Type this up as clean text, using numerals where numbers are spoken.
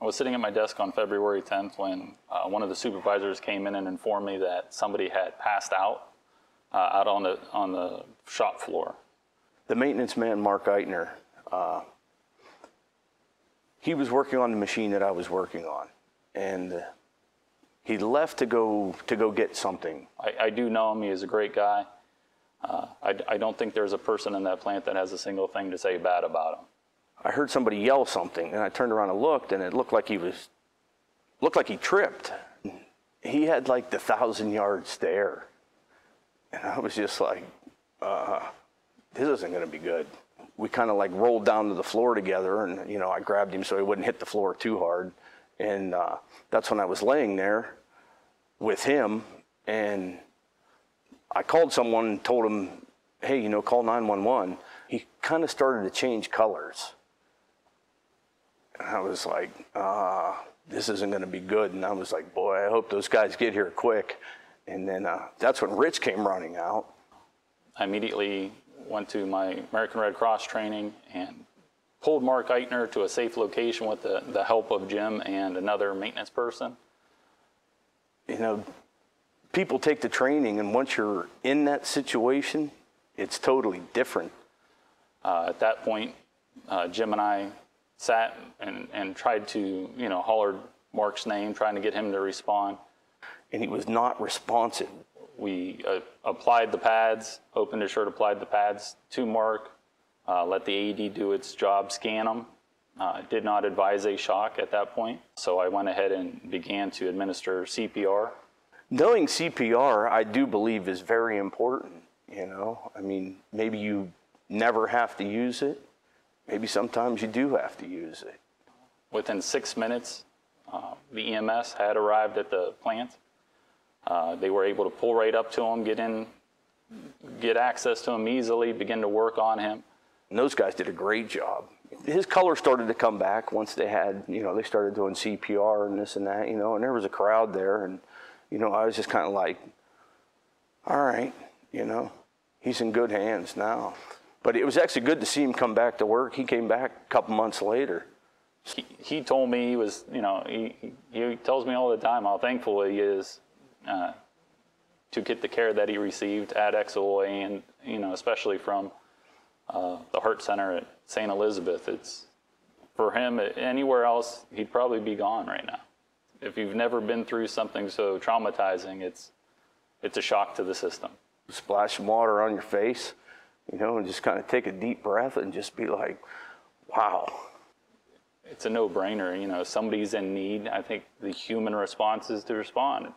was sitting at my desk on February 10th when one of the supervisors came in and informed me that somebody had passed out on the shop floor. The maintenance man, Mark Eitner, he was working on the machine that I was working on, and he left to go get something. I do know him. He is a great guy. I don't think there's a person in that plant that has a single thing to say bad about him. I heard somebody yell something, and I turned around and looked, and it looked like he tripped. He had like the 1,000-yard stare, and I was just like, this isn't going to be good. We kind of like rolled down to the floor together, and you know, I grabbed him so he wouldn't hit the floor too hard, and that's when I was laying there with him, and I called someone and told him, hey, you know, call 911. He kind of started to change colors. And I was like, this isn't going to be good. And I was like, boy, I hope those guys get here quick. And then that's when Rich came running out. I immediately went to my American Red Cross training and pulled Mark Eitner to a safe location with the help of Jim and another maintenance person. You know, people take the training, and once you're in that situation, it's totally different. At that point, Jim and I sat and tried to, you know, hollered Mark's name, trying to get him to respond. And he was not responsive. We applied the pads, opened his shirt, applied the pads to Mark, let the AED do its job, scan him. Did not advise a shock at that point. So I went ahead and began to administer CPR. Knowing CPR, I do believe, is very important. You know, I mean, maybe you never have to use it. Maybe sometimes you do have to use it. Within 6 minutes, the EMS had arrived at the plant. They were able to pull right up to him, get access to him easily, begin to work on him. And those guys did a great job. His color started to come back once they had, you know, they started doing CPR and this and that, you know, and there was a crowd there, and you know, I was just kind of like, all right, you know, he's in good hands now. But it was actually good to see him come back to work. He came back a couple months later. He told me he was, you know, he tells me all the time how thankful he is to get the care that he received at XOA, and, you know, especially from the Heart Center at St. Elizabeth. It's, for him, anywhere else, he'd probably be gone right now. If you've never been through something so traumatizing, it's a shock to the system. Splash some water on your face, you know, and just kind of take a deep breath and just be like, wow. It's a no-brainer. You know, if somebody's in need, I think the human response is to respond.